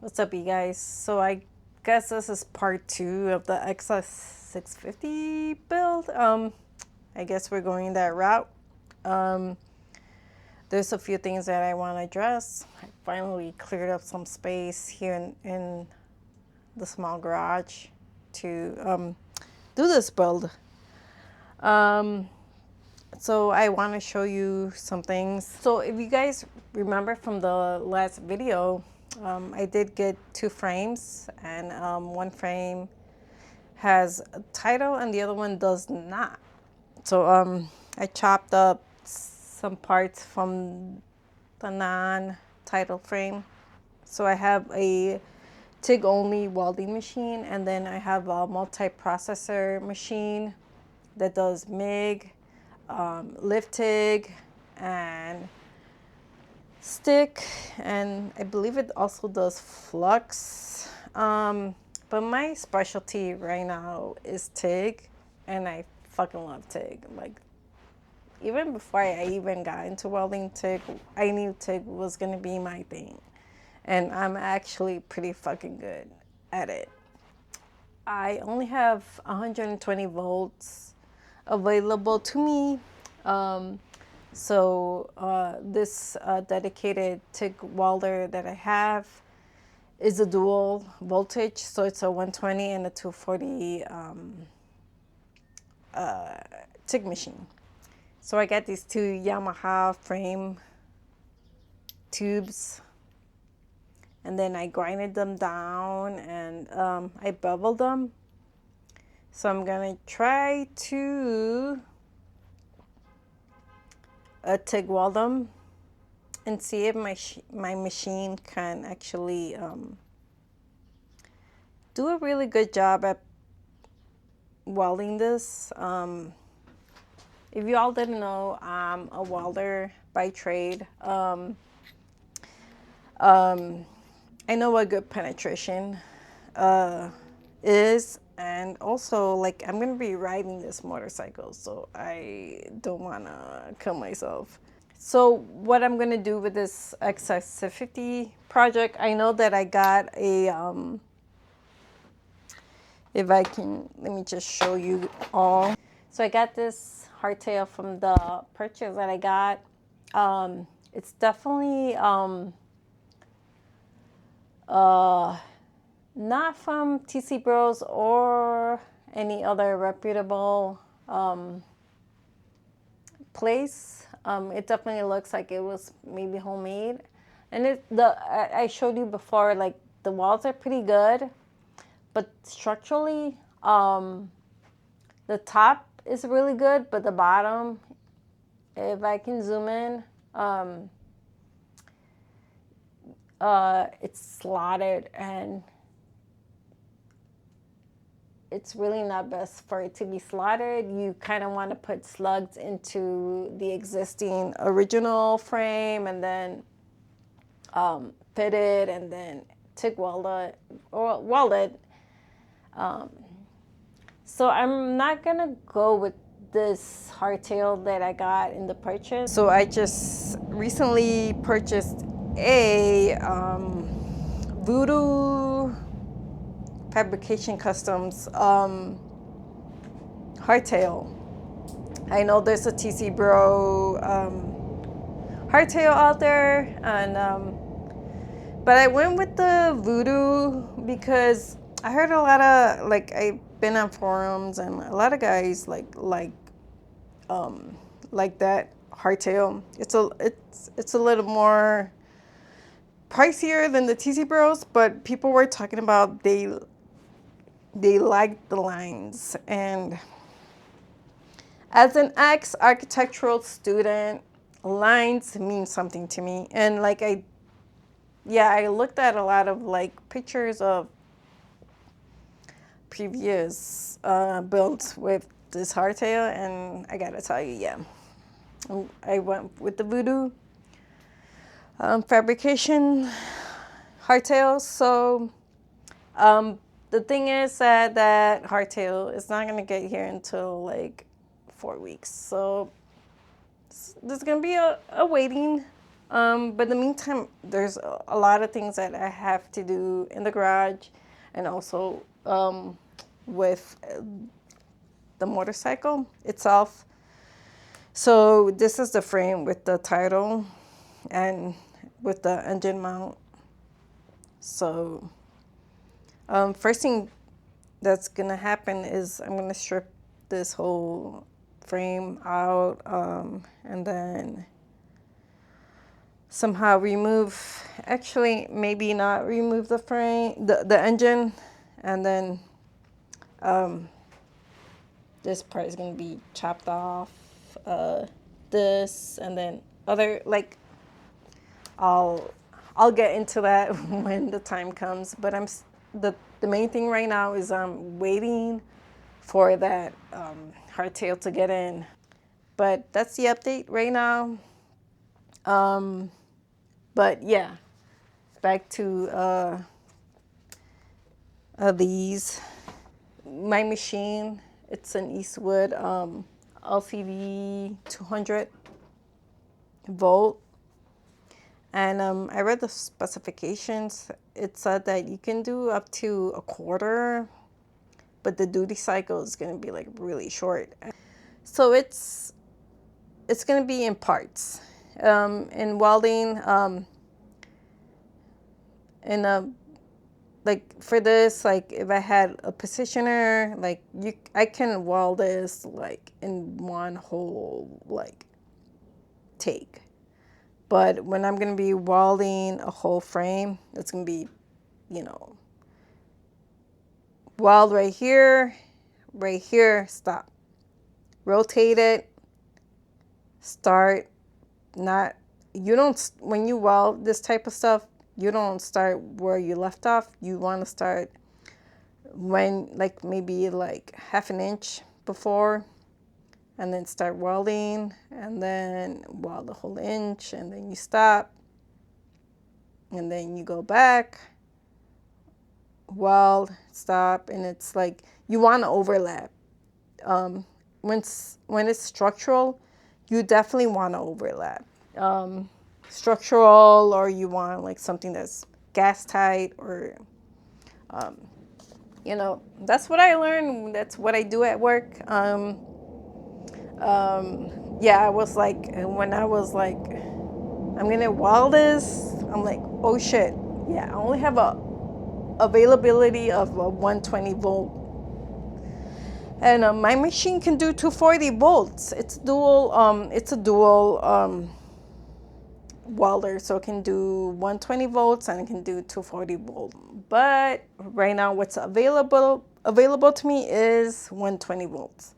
What's up, you guys? So I guess this is part 2 of the xs650 build. I guess we're going that route. There's a few things that I want to address. I finally cleared up some space here in the small garage to do this build. So I want to show you some things. So if you guys remember from the last video, I did get 2 frames, and one frame has a title and the other one does not. So I chopped up some parts from the non-title frame. So I have a TIG only welding machine, and then I have a multi-processor machine that does MIG, lift TIG, and stick, and I believe it also does flux. But my specialty right now is TIG, and I fucking love TIG. Like, even before I even got into welding TIG, I knew TIG was gonna be my thing, and I'm actually pretty fucking good at it. I only have 120 volts available to me. This dedicated TIG welder that I have is a dual voltage, so it's a 120 and a 240 TIG machine. So I got these 2 Yamaha frame tubes, and then I grinded them down, and I beveled them. So I'm gonna try to TIG weld them and see if my machine can actually do a really good job at welding this. If you all didn't know, I'm a welder by trade. I know what good penetration is, and also, like, I'm gonna be riding this motorcycle, so I don't wanna kill myself. So what I'm gonna do with this xs650 project, I know that I got a if I can, let me just show you all. So I got this hardtail from the purchase that I got. It's definitely not from TC Bros or any other reputable place. It definitely looks like it was maybe homemade. And I showed you before, like, the walls are pretty good, but structurally, the top is really good, but the bottom, if I can zoom in, it's slotted, and it's really not best for it to be slotted. You kind of want to put slugs into the existing original frame, and then fit it, and then TIG weld it, or weld it. So I'm not gonna go with this hardtail that I got in the purchase. So I just recently purchased a Voodoo Fabrication Customs hardtail. I know there's a TC Bro hardtail out there, and but I went with the Voodoo because I heard a lot of, like, I've been on forums, and a lot of guys like that hardtail. It's a little more pricier than the TC Bros, but people were talking about they liked the lines. And as an ex-architectural student, lines mean something to me. And like I looked at a lot of, like, pictures of previous builds with this hardtail, and I gotta tell you, yeah, I went with the Voodoo fabrication hardtail. So the thing is that hardtail is not gonna get here until like 4 weeks. So there's gonna be a waiting But in the meantime, there's a lot of things that I have to do in the garage, and also with the motorcycle itself. So this is the frame with the title and with the engine mount. So first thing that's gonna happen is I'm gonna strip this whole frame out, and then somehow remove, actually maybe not remove the frame, the engine, and then this part is gonna be chopped off, this, and then other, like, I'll get into that when the time comes. But the main thing right now is I'm waiting for that hardtail to get in. But that's the update right now. But yeah, back to these. My machine, it's an Eastwood LCD 200 volt. And I read the specifications. It said that you can do up to a quarter, but the duty cycle is going to be like really short. So it's going to be in parts. In welding, in a, like for this, like if I had a positioner, like I can weld this like in one whole like take. But when I'm going to be welding a whole frame, it's going to be, you know, weld right here, stop. Rotate it, start. Not, you don't, when you weld this type of stuff, you don't start where you left off. You want to start when, like, maybe like half an inch before, and then start welding, and then weld the whole inch, and then you stop, and then you go back, weld, stop, and it's like you want to overlap. When it's structural, you definitely want to overlap. Structural, or you want like something that's gas tight, or you know, that's what I learned. That's what I do at work. Yeah, I was like, when I was like, I'm gonna weld this, I'm like, oh shit, yeah, I only have a availability of a 120 volt. And my machine can do 240 volts. It's a dual welder, so it can do 120 volts and it can do 240 volt. But right now, what's available to me is 120 volts.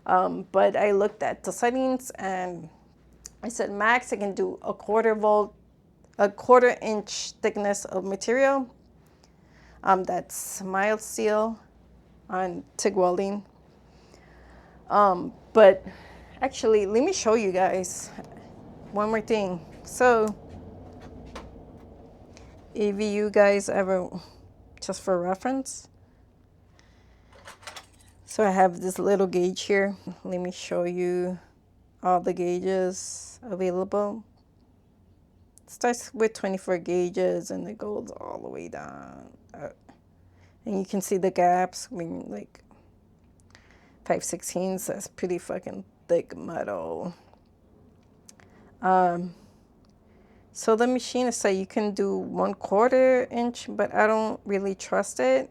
But I looked at the settings and I said max I can do a quarter inch thickness of material. That's mild steel on TIG welding. But actually, let me show you guys one more thing. So if you guys ever, just for reference, so I have this little gauge here. Let me show you all the gauges available. It starts with 24 gauges and it goes all the way down. And you can see the gaps when like 5/16. That's pretty fucking thick metal. So the machine is you can do 1/4 inch, but I don't really trust it.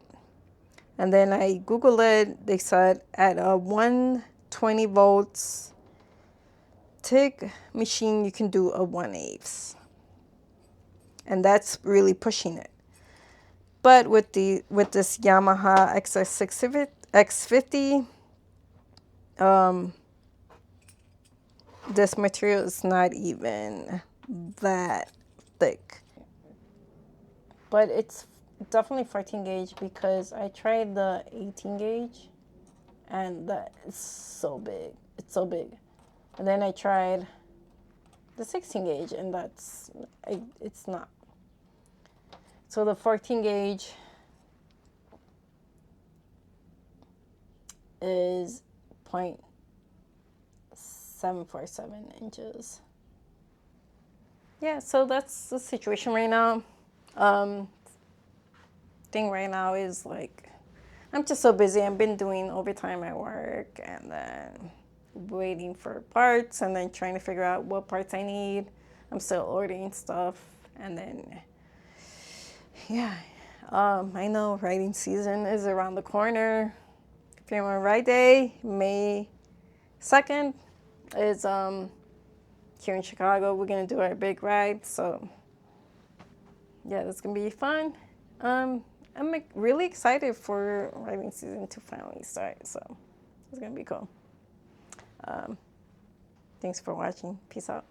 And then I Googled it. They said at a 120 volts TIG machine, you can do a 1/8. And that's really pushing it. But with this Yamaha xs650, this material is not even that thick. But it's definitely 14 gauge because I tried the 18 gauge and that is so big. It's so big. And then I tried the 16 gauge and it's not. So the 14 gauge is 0.747 inches. yeah, so that's the situation right now. Thing right now is like, I'm just so busy. I've been doing overtime at work and then waiting for parts and then trying to figure out what parts I need. I'm still ordering stuff. And then, yeah, I know riding season is around the corner. If you're on ride day, May 2nd is here in Chicago. We're going to do our big ride. So, yeah, that's going to be fun. I'm like, really excited for riding season to finally start. So, it's going to be cool. Thanks for watching. Peace out.